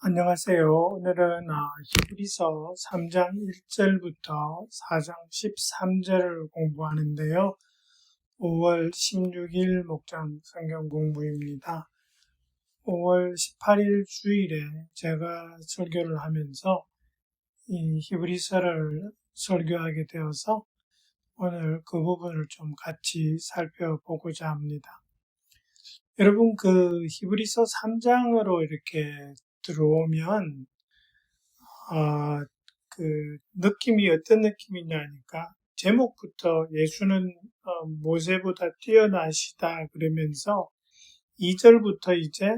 안녕하세요. 오늘은 히브리서 3장 1절부터 4장 13절을 공부하는데요. 5월 16일 목장 성경 공부입니다. 5월 18일 주일에 제가 설교를 하면서 이 히브리서를 설교하게 되어서 오늘 그 부분을 좀 같이 살펴보고자 합니다. 여러분, 히브리서 3장으로 이렇게 들어오면 느낌이 어떤 느낌이냐 하니까 제목부터 예수는 모세보다 뛰어나시다 그러면서 2절부터 이제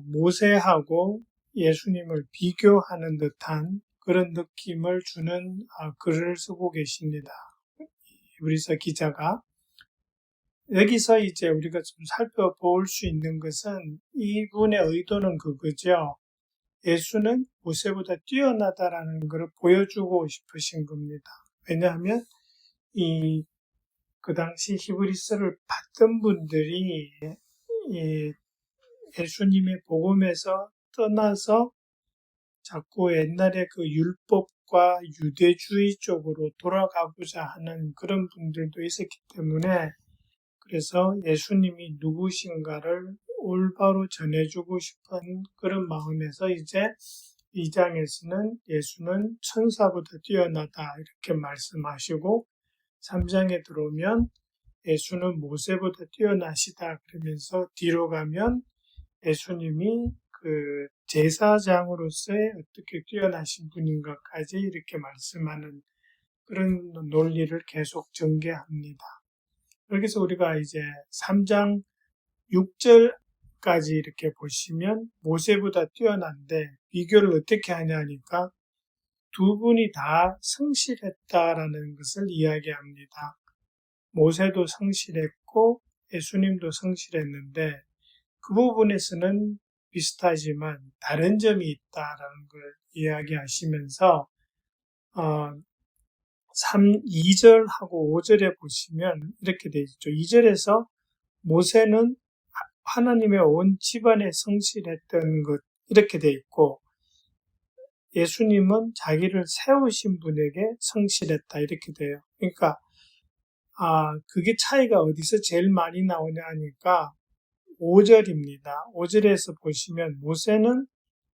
모세하고 예수님을 비교하는 듯한 그런 느낌을 주는 글을 쓰고 계십니다. 히브리서 기자가. 여기서 이제 우리가 좀 살펴볼 수 있는 것은 이분의 의도는 그거죠. 예수는 모세보다 뛰어나다라는 것을 보여주고 싶으신 겁니다. 왜냐하면 그 당시 히브리서를 봤던 분들이 예수님의 복음에서 떠나서 자꾸 옛날에 그 율법과 유대주의 쪽으로 돌아가고자 하는 그런 분들도 있었기 때문에 그래서 예수님이 누구신가를 올바로 전해주고 싶은 그런 마음에서 이제 2장에서는 예수는 천사보다 뛰어나다 이렇게 말씀하시고 3장에 들어오면 예수는 모세보다 뛰어나시다 그러면서 뒤로 가면 예수님이 그 제사장으로서의 어떻게 뛰어나신 분인가까지 이렇게 말씀하는 그런 논리를 계속 전개합니다. 여기서 우리가 이제 3장 6절까지 이렇게 보시면 모세보다 뛰어난데 비교를 어떻게 하냐니까 두 분이 다 성실했다라는 것을 이야기합니다. 모세도 성실했고 예수님도 성실했는데 그 부분에서는 비슷하지만 다른 점이 있다라는 걸 이야기하시면서 2절하고 5절에 보시면 이렇게 되어 있죠. 2절에서 모세는 하나님의 온 집안에 성실했던 것 이렇게 되어 있고 예수님은 자기를 세우신 분에게 성실했다 이렇게 돼요. 그러니까 그게 차이가 어디서 제일 많이 나오냐 하니까 5절입니다. 5절에서 보시면 모세는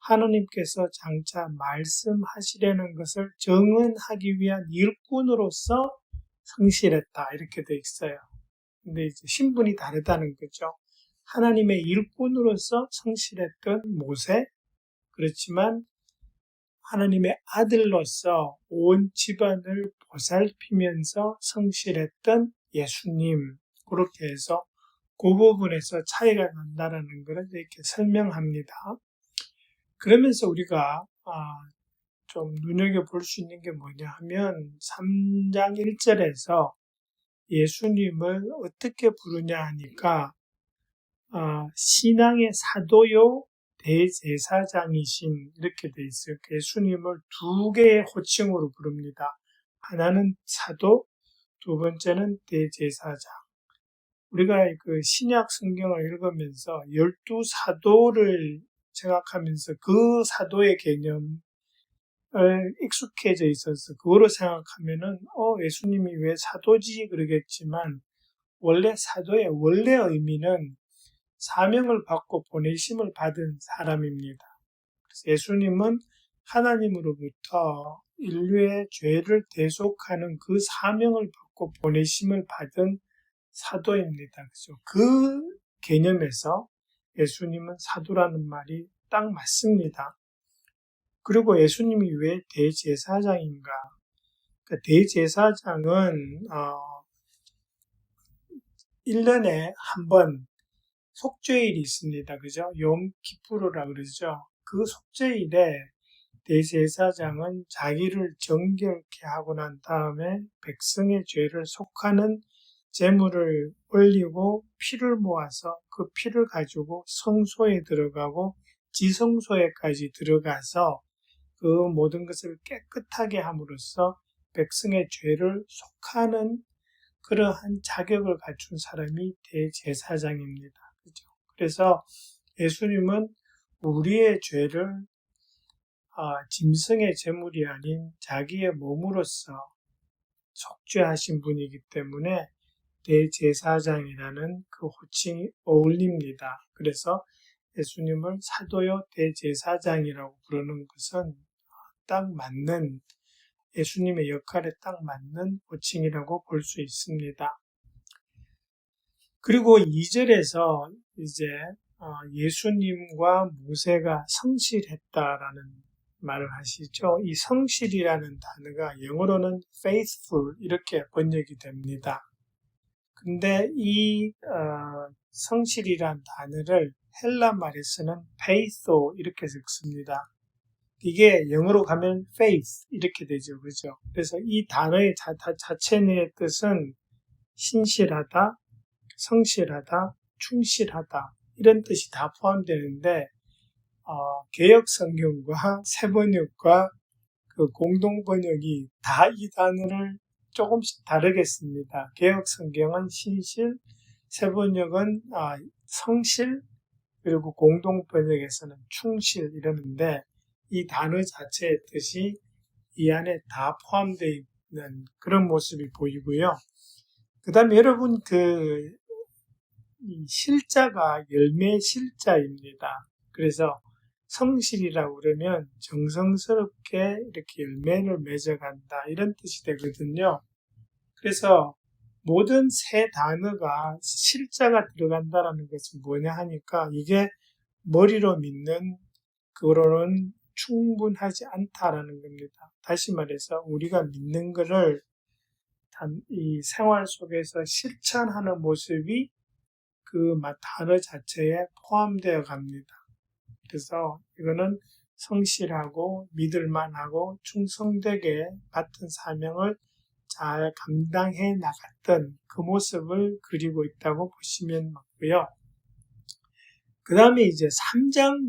하나님께서 장차 말씀하시려는 것을 정언하기 위한 일꾼으로서 성실했다 이렇게 돼 있어요. 근데 이제 신분이 다르다는 거죠. 하나님의 일꾼으로서 성실했던 모세, 그렇지만 하나님의 아들로서 온 집안을 보살피면서 성실했던 예수님, 그렇게 해서 그 부분에서 차이가 난다는 것을 이렇게 설명합니다. 그러면서 우리가 좀 눈여겨볼 수 있는 게 뭐냐 하면 3장 1절에서 예수님을 어떻게 부르냐 하니까 신앙의 사도요 대제사장이신 이렇게 돼 있어요. 예수님을 두 개의 호칭으로 부릅니다. 하나는 사도, 두 번째는 대제사장. 우리가 그 신약 성경을 읽으면서 12사도를 생각하면서 그 사도의 개념을 익숙해져 있어서 그거로 생각하면은 예수님이 왜 사도지 그러겠지만 원래 사도의 원래 의미는 사명을 받고 보내심을 받은 사람입니다. 그래서 예수님은 하나님으로부터 인류의 죄를 대속하는 그 사명을 받고 보내심을 받은 사도입니다. 그죠? 그 개념에서 예수님은 사도라는 말이 딱 맞습니다. 그리고 예수님이 왜 대제사장인가? 그러니까 대제사장은 1년에 한 번 속죄일이 있습니다. 그죠? 욤키푸르라 그러죠. 그 속죄일에 대제사장은 자기를 정결케 하고 난 다음에 백성의 죄를 속하는 제물을 올리고 피를 모아서 그 피를 가지고 성소에 들어가고 지성소에까지 들어가서 그 모든 것을 깨끗하게 함으로써 백성의 죄를 속하는 그러한 자격을 갖춘 사람이 대제사장입니다. 그렇죠? 그래서 예수님은 우리의 죄를 짐승의 제물이 아닌 자기의 몸으로서 속죄하신 분이기 때문에 대제사장이라는 그 호칭이 어울립니다. 그래서 예수님을 사도요 대제사장이라고 부르는 것은 딱 맞는, 예수님의 역할에 딱 맞는 호칭이라고 볼 수 있습니다. 그리고 2절에서 이제 예수님과 모세가 성실했다라는 말을 하시죠. 이 성실이라는 단어가 영어로는 faithful 이렇게 번역이 됩니다. 근데 이 성실이란 단어를 헬라 말에서는 peitho 이렇게 읽습니다. 이게 영어로 가면 faith 이렇게 되죠. 그죠? 그래서 이 단어의 자체의 뜻은 신실하다, 성실하다, 충실하다 이런 뜻이 다 포함되는데 개역 성경과 세번역과 그 공동 번역이 다 이 단어를 조금씩 다르게 씁니다. 개역 성경은 신실, 세번역은 성실, 그리고 공동 번역에서는 충실 이러는데 이 단어 자체의 뜻이 이 안에 다 포함되어 있는 그런 모습이 보이고요. 그 다음에 여러분 이 실자가 열매 실자입니다. 그래서 성실이라고 그러면 정성스럽게 이렇게 열매를 맺어간다 이런 뜻이 되거든요. 그래서 모든 세 단어가 실자가 들어간다라는 것은 뭐냐 하니까 이게 머리로 믿는 그거로는 충분하지 않다라는 겁니다. 다시 말해서 우리가 믿는 것을 이 생활 속에서 실천하는 모습이 그 단어 자체에 포함되어 갑니다. 그래서 이거는 성실하고 믿을만하고 충성되게 맡은 사명을 잘 감당해 나갔던 그 모습을 그리고 있다고 보시면 맞고요. 그 다음에 이제 3장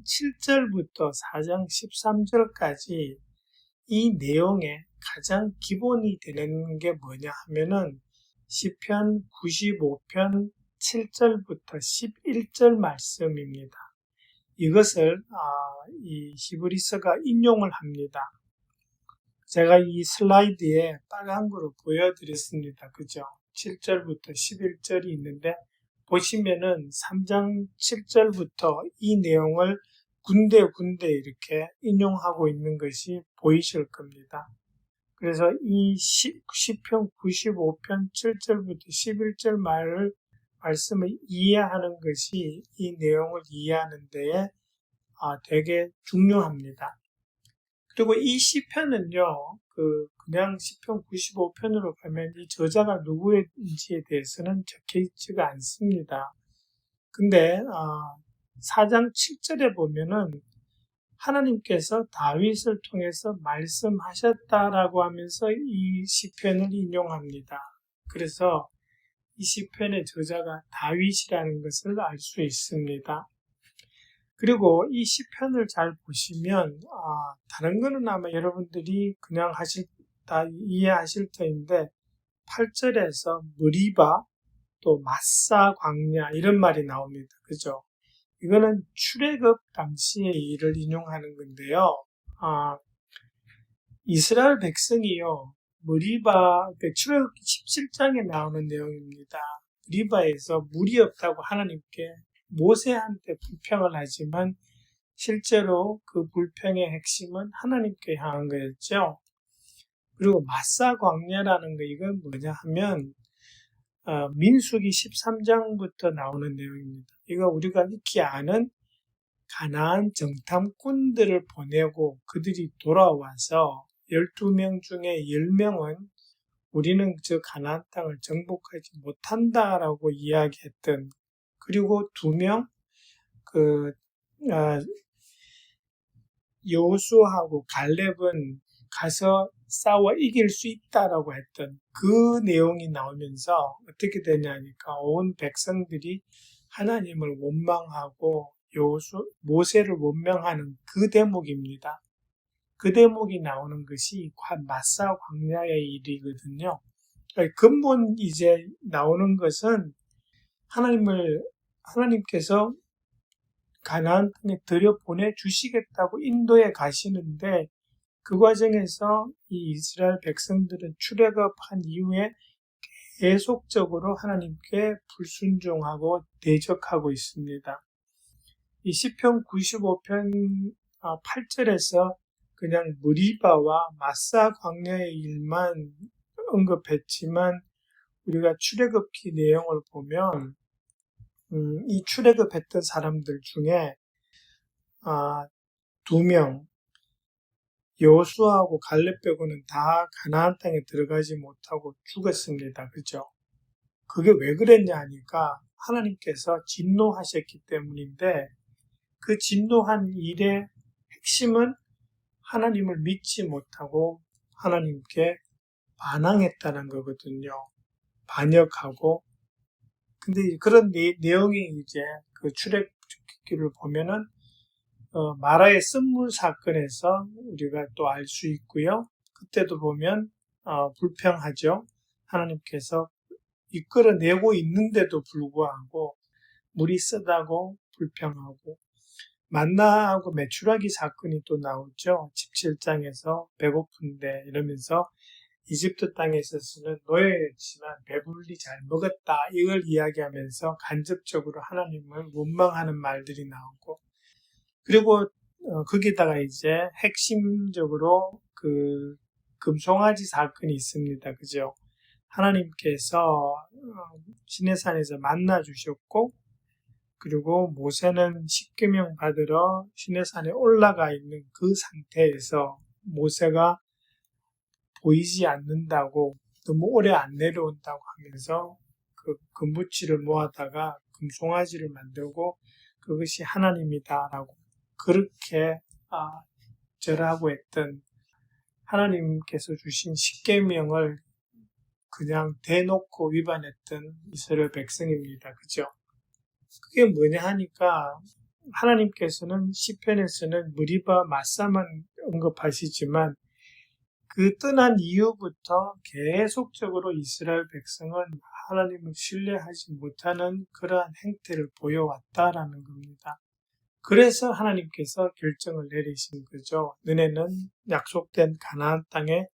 7절부터 4장 13절까지 이 내용의 가장 기본이 되는 게 뭐냐 하면은 시편 95편 7절부터 11절 말씀입니다. 이것을 이 히브리서가 인용을 합니다. 제가 이 슬라이드에 빨간 거로 보여드렸습니다. 그죠? 7절부터 11절이 있는데 보시면은 3장 7절부터 이 내용을 군데 이렇게 인용하고 있는 것이 보이실 겁니다. 그래서 이 시편 95편 7절부터 11절 말씀을 이해하는 것이 이 내용을 이해하는 데에 되게 중요합니다. 그리고 이 시편은요, 그냥 시편 95편으로 가면 이 저자가 누구인지에 대해서는 적혀 있지가 않습니다. 근데 4장 7절에 보면은 하나님께서 다윗을 통해서 말씀하셨다라고 하면서 이 시편을 인용합니다. 그래서 이 시편의 저자가 다윗이라는 것을 알 수 있습니다. 그리고 이 시편을 잘 보시면 다른 거는 아마 여러분들이 그냥 다 이해하실 터인데 8절에서 무리바 또 마사 광야 이런 말이 나옵니다. 그죠? 이거는 출애굽 당시의 일을 인용하는 건데요. 이스라엘 백성이요, 무리바, 출애굽 17장에 나오는 내용입니다. 무리바에서 물이 없다고 하나님께 모세한테 불평을 하지만 실제로 그 불평의 핵심은 하나님께 향한 거였죠. 그리고 마사 광야라는 거 이건 뭐냐 하면 민수기 13장부터 나오는 내용입니다. 이거 우리가 익히 아는 가나안 정탐꾼들을 보내고 그들이 돌아와서 12명 중에 10명은 우리는 저 가나안 땅을 정복하지 못한다라고 이야기했던, 그리고 2명 여호수아하고 갈렙은 가서 싸워 이길 수 있다라고 했던 그 내용이 나오면서 어떻게 되냐니까 온 백성들이 하나님을 원망하고 모세를 원망하는 그 대목입니다. 그 대목이 나오는 것이 마사 광야의 일이거든요. 근본 이제 나오는 것은 하나님께서 가나안 땅에 들여보내 주시겠다고 인도에 가시는데 그 과정에서 이 이스라엘 백성들은 출애굽한 이후에 계속적으로 하나님께 불순종하고 대적하고 있습니다. 이 시편 95편 8절에서 그냥 무리바와 마사 광야의 일만 언급했지만 우리가 출애굽기 내용을 보면 이 출애굽했던 사람들 중에 2명 여호수아하고 갈렙 빼고는 다 가나안 땅에 들어가지 못하고 죽었습니다. 그죠? 그게 왜 그랬냐 하니까 하나님께서 진노하셨기 때문인데 그 진노한 일의 핵심은 하나님을 믿지 못하고 하나님께 반항했다는 거거든요. 반역하고. 근데 그런 내용이 이제 그 출애굽기를 보면은 마라의 쓴물 사건에서 우리가 또 알 수 있고요. 그때도 보면 불평하죠. 하나님께서 이끌어내고 있는데도 불구하고 물이 쓰다고 불평하고 만나하고 메추라기 사건이 또 나오죠. 17장에서 배고픈데 이러면서 이집트 땅에 있어서는 노예였지만 배불리 잘 먹었다 이걸 이야기하면서 간접적으로 하나님을 원망하는 말들이 나오고 그리고 거기다가 이제 핵심적으로 그 금송아지 사건이 있습니다. 그죠? 하나님께서 시내산에서 만나 주셨고 그리고 모세는 십계명 받으러 시내산에 올라가 있는 그 상태에서 모세가 보이지 않는다고 너무 오래 안 내려온다고 하면서 그 금붙이를 모아다가 금송아지를 만들고 그것이 하나님이다라고 그렇게 절하고 했던 하나님께서 주신 십계명을 그냥 대놓고 위반했던 이스라엘 백성입니다. 그죠? 그게 뭐냐 하니까 하나님께서는 시편에서는 무리바 마사만 언급하시지만 그 떠난 이후부터 계속적으로 이스라엘 백성은 하나님을 신뢰하지 못하는 그러한 행태를 보여왔다라는 겁니다. 그래서 하나님께서 결정을 내리신 거죠. 너네는 약속된 가나안 땅에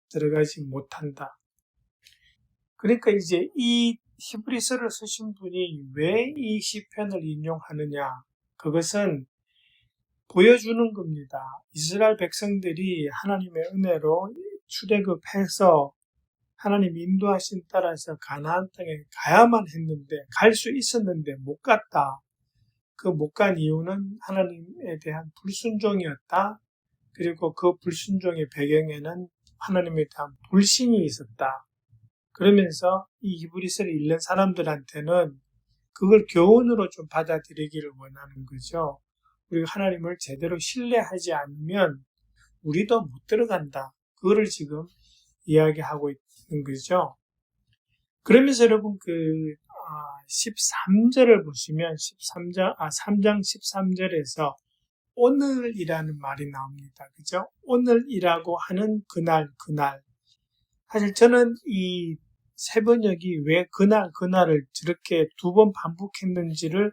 들어가지 못한다. 그러니까 이제 이 히브리서를 쓰신 분이 왜 이 시편을 인용하느냐? 그것은 보여주는 겁니다. 이스라엘 백성들이 하나님의 은혜로 출애굽해서 하나님 인도하신 따라서 가나안 땅에 가야만 했는데 갈 수 있었는데 못 갔다. 그 못 간 이유는 하나님에 대한 불순종이었다. 그리고 그 불순종의 배경에는 하나님에 대한 불신이 있었다. 그러면서 이 히브리서를 읽는 사람들한테는 그걸 교훈으로 좀 받아들이기를 원하는 거죠. 우리가 하나님을 제대로 신뢰하지 않으면 우리도 못 들어간다. 그거를 지금 이야기하고 있는 거죠. 그러면서 여러분 13절을 보시면 3장 13절에서 오늘이라는 말이 나옵니다. 그죠? 오늘이라고 하는 그날. 사실 저는 이 세번역이 왜 그날을 저렇게 2번 반복했는지를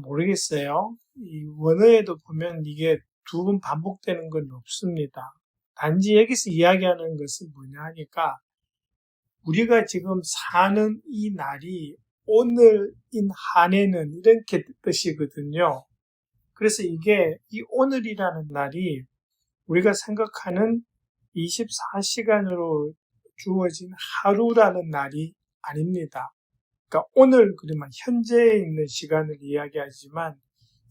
모르겠어요. 이 원어에도 보면 이게 2번 반복되는 건 없습니다. 단지 여기서 이야기하는 것은 뭐냐 하니까 우리가 지금 사는 이 날이 오늘인 한해는 이렇게 뜻이거든요. 그래서 이게 이 오늘이라는 날이 우리가 생각하는 24시간으로 주어진 하루라는 날이 아닙니다. 그러니까 오늘 그러면 현재에 있는 시간을 이야기하지만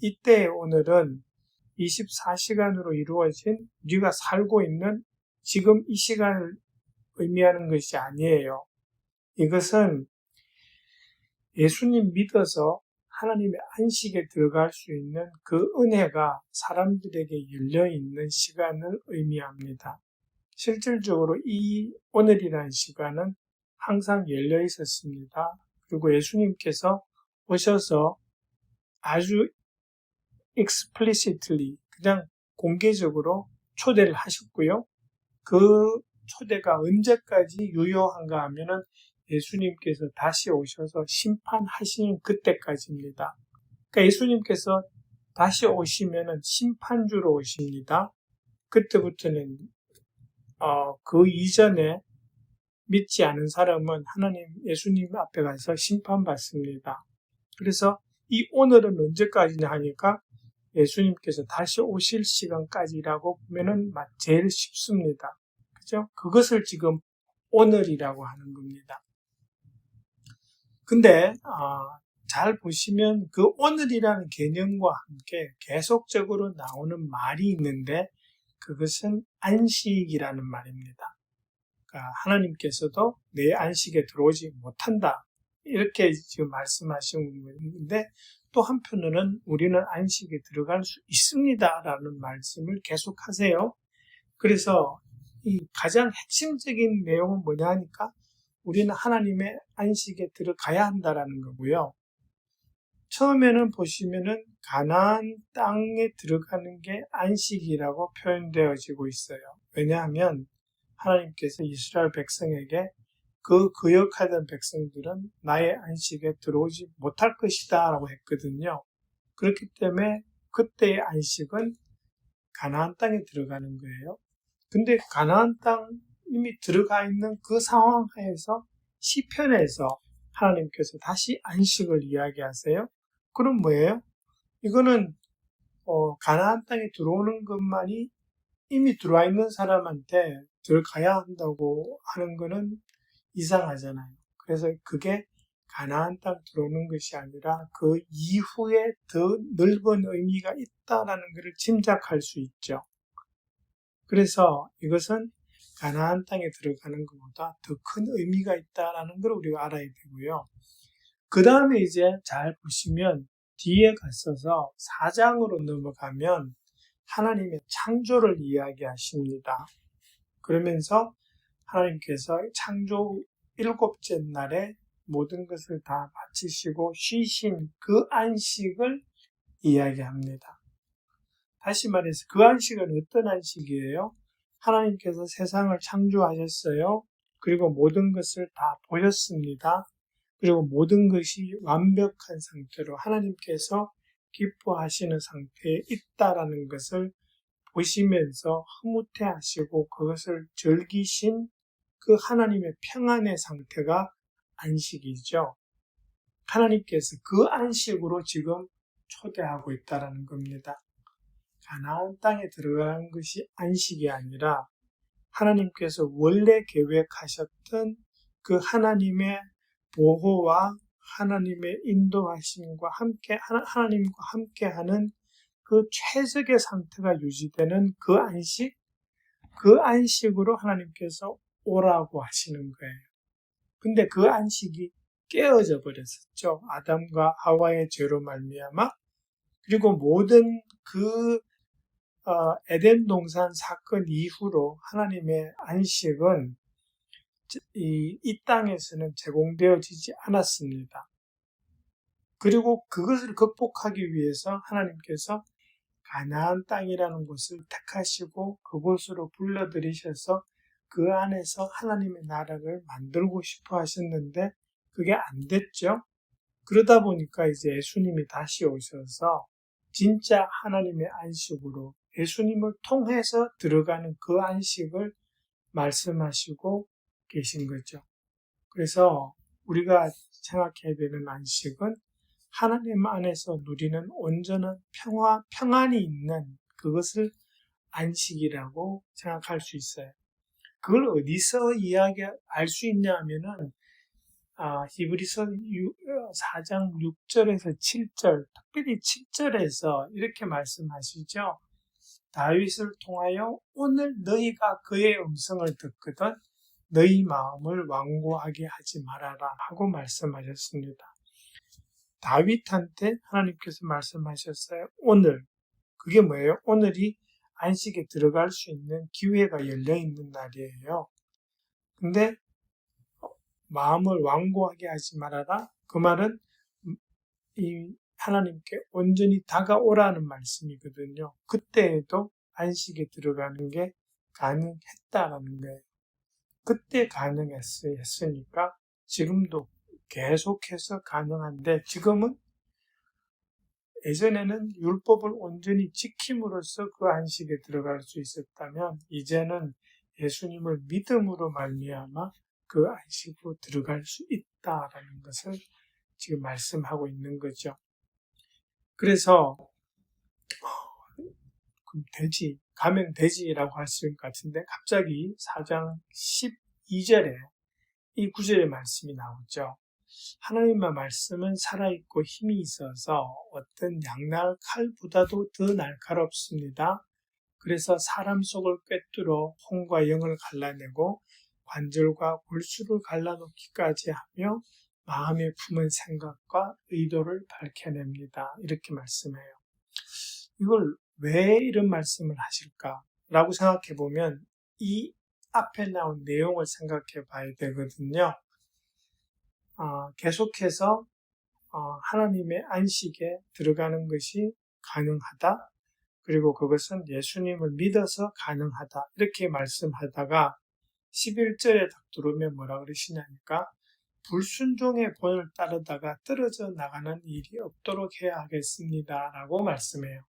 이때의 오늘은 24시간으로 이루어진 우리가 살고 있는 지금 이 시간을 의미하는 것이 아니에요. 이것은 예수님 믿어서 하나님의 안식에 들어갈 수 있는 그 은혜가 사람들에게 열려있는 시간을 의미합니다. 실질적으로 이 오늘이라는 시간은 항상 열려 있었습니다. 그리고 예수님께서 오셔서 아주 explicitly 그냥 공개적으로 초대를 하셨고요. 그 초대가 언제까지 유효한가 하면은 예수님께서 다시 오셔서 심판하시는 그때까지입니다. 그러니까 예수님께서 다시 오시면은 심판주로 오십니다. 그때부터는 그 이전에 믿지 않은 사람은 하나님 예수님 앞에 가서 심판받습니다. 그래서 이 오늘은 언제까지냐 하니까 예수님께서 다시 오실 시간까지라고 보면은 제일 쉽습니다. 그죠? 그것을 지금 오늘이라고 하는 겁니다. 근데 잘 보시면 그 오늘이라는 개념과 함께 계속적으로 나오는 말이 있는데 그것은 안식이라는 말입니다. 그러니까 하나님께서도 내 안식에 들어오지 못한다. 이렇게 지금 말씀하시는데 또 한편으로는 우리는 안식에 들어갈 수 있습니다. 라는 말씀을 계속하세요. 그래서 이 가장 핵심적인 내용은 뭐냐 하니까 우리는 하나님의 안식에 들어가야 한다라는 거고요. 처음에는 보시면은 가나안 땅에 들어가는 게 안식이라고 표현되어지고 있어요. 왜냐하면 하나님께서 이스라엘 백성에게 그 거역하던 백성들은 나의 안식에 들어오지 못할 것이다 라고 했거든요. 그렇기 때문에 그때의 안식은 가나안 땅에 들어가는 거예요. 근데 가나안 땅 이미 들어가 있는 그 상황 하에서 시편에서 하나님께서 다시 안식을 이야기하세요. 그럼 뭐예요? 이거는 가나안 땅에 들어오는 것만이 이미 들어와 있는 사람한테 들어가야 한다고 하는 거는 이상하잖아요. 그래서 그게 가나안 땅 들어오는 것이 아니라 그 이후에 더 넓은 의미가 있다라는 것을 짐작할 수 있죠. 그래서 이것은 가나안 땅에 들어가는 것보다 더 큰 의미가 있다라는 걸 우리가 알아야 되고요. 그 다음에 이제 잘 보시면 뒤에 갔어서 4장으로 넘어가면 하나님의 창조를 이야기하십니다. 그러면서 하나님께서 창조 7째 날에 모든 것을 다 마치시고 쉬신 그 안식을 이야기합니다. 다시 말해서 그 안식은 어떤 안식이에요? 하나님께서 세상을 창조하셨어요. 그리고 모든 것을 다 보셨습니다. 그리고 모든 것이 완벽한 상태로 하나님께서 기뻐하시는 상태에 있다라는 것을 보시면서 흐뭇해하시고 그것을 즐기신 그 하나님의 평안의 상태가 안식이죠. 하나님께서 그 안식으로 지금 초대하고 있다는 겁니다. 가나안 땅에 들어가는 것이 안식이 아니라 하나님께서 원래 계획하셨던 그 하나님의 보호와 하나님의 인도하심과 함께 하나님과 함께하는 그 최적의 상태가 유지되는 그 안식으로 하나님께서 오라고 하시는 거예요. 근데 그 안식이 깨어져 버렸었죠. 아담과 하와의 죄로 말미암아. 그리고 모든 그 에덴 동산 사건 이후로 하나님의 안식은 이 땅에서는 제공되어지지 않았습니다. 그리고 그것을 극복하기 위해서 하나님께서 가나안 땅이라는 곳을 택하시고 그곳으로 불러들이셔서 그 안에서 하나님의 나라를 만들고 싶어 하셨는데 그게 안 됐죠. 그러다 보니까 이제 예수님이 다시 오셔서 진짜 하나님의 안식으로 예수님을 통해서 들어가는 그 안식을 말씀하시고 계신 거죠. 그래서 우리가 생각해야 되는 안식은 하나님 안에서 누리는 온전한 평안이 있는 그것을 안식이라고 생각할 수 있어요. 그걸 어디서 알 수 있냐 하면은 히브리서 4장 6절에서 7절, 특별히 7절에서 이렇게 말씀하시죠. 다윗을 통하여 오늘 너희가 그의 음성을 듣거든 너희 마음을 완고하게 하지 말아라 하고 말씀하셨습니다. 다윗한테 하나님께서 말씀하셨어요. 오늘, 그게 뭐예요? 오늘이 안식에 들어갈 수 있는 기회가 열려있는 날이에요. 근데 마음을 완고하게 하지 말아라. 그 말은 이 하나님께 온전히 다가오라는 말씀이거든요. 그때에도 안식에 들어가는 게 가능했다라는 거예요. 그때 가능했으니까 지금도 계속해서 가능한데 지금은 예전에는 율법을 온전히 지킴으로써 그 안식에 들어갈 수 있었다면 이제는 예수님을 믿음으로 말미암아 그 안식으로 들어갈 수 있다라는 것을 지금 말씀하고 있는 거죠. 그래서 그럼 가면 되지라고 할 수 있을 것 같은데 갑자기 4장 12절에 이 구절의 말씀이 나오죠. 하나님의 말씀은 살아있고 힘이 있어서 어떤 양날 칼보다도 더 날카롭습니다. 그래서 사람 속을 꿰뚫어 혼과 영을 갈라내고 관절과 골수를 갈라놓기까지 하며 마음에 품은 생각과 의도를 밝혀냅니다. 이렇게 말씀해요. 이걸 왜 이런 말씀을 하실까라고 생각해 보면 이 앞에 나온 내용을 생각해 봐야 되거든요. 계속해서 하나님의 안식에 들어가는 것이 가능하다. 그리고 그것은 예수님을 믿어서 가능하다. 이렇게 말씀하다가 11절에 딱 들어오면 뭐라 그러시냐니까 불순종의 본을 따르다가 떨어져 나가는 일이 없도록 해야 하겠습니다. 라고 말씀해요.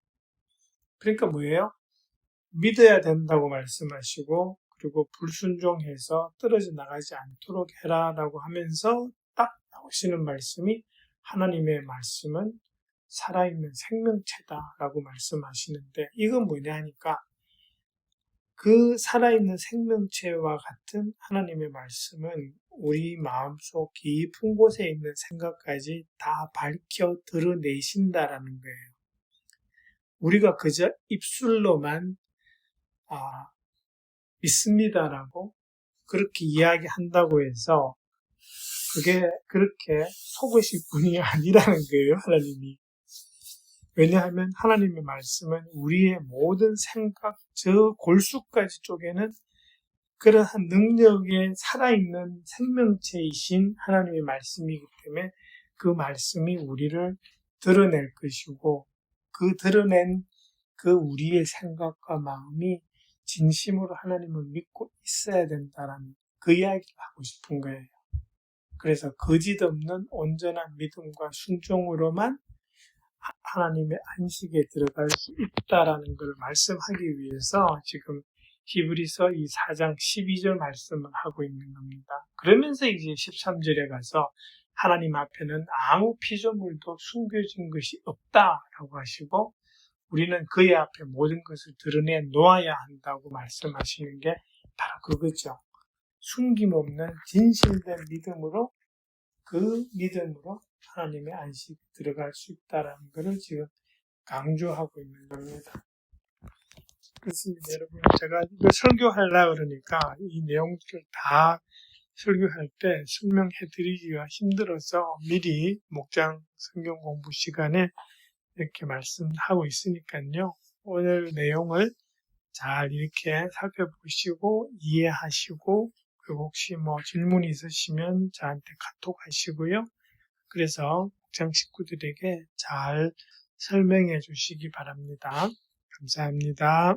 그러니까 뭐예요? 믿어야 된다고 말씀하시고 그리고 불순종해서 떨어져 나가지 않도록 해라 라고 하면서 딱 나오시는 말씀이 하나님의 말씀은 살아있는 생명체다라고 말씀하시는데 이건 뭐냐 하니까 그 살아있는 생명체와 같은 하나님의 말씀은 우리 마음속 깊은 곳에 있는 생각까지 다 밝혀 드러내신다라는 거예요. 우리가 그저 입술로만 믿습니다라고 그렇게 이야기한다고 해서 그게 그렇게 속으실 분이 아니라는 거예요, 하나님이. 왜냐하면 하나님의 말씀은 우리의 모든 생각, 저 골수까지 쪼개는 그러한 능력에 살아있는 생명체이신 하나님의 말씀이기 때문에 그 말씀이 우리를 드러낼 것이고 그 드러낸 그 우리의 생각과 마음이 진심으로 하나님을 믿고 있어야 된다는 그 이야기를 하고 싶은 거예요. 그래서 거짓 없는 온전한 믿음과 순종으로만 하나님의 안식에 들어갈 수 있다라는 걸 말씀하기 위해서 지금 히브리서 이 4장 12절 말씀을 하고 있는 겁니다. 그러면서 이제 13절에 가서 하나님 앞에는 아무 피조물도 숨겨진 것이 없다라고 하시고 우리는 그의 앞에 모든 것을 드러내 놓아야 한다고 말씀하시는 게 바로 그거죠. 숨김없는 진실된 믿음으로 그 믿음으로 하나님의 안식에 들어갈 수 있다는 것을 지금 강조하고 있는 겁니다. 그렇습니다. 여러분, 제가 이거 설교하려고 그러니까 이 내용들을 다 설교할 때 설명해 드리기가 힘들어서 미리 목장 성경 공부 시간에 이렇게 말씀하고 있으니까요. 오늘 내용을 잘 이렇게 살펴보시고 이해하시고 그리고 혹시 질문이 있으시면 저한테 카톡 하시고요. 그래서 목장 식구들에게 잘 설명해 주시기 바랍니다. 감사합니다.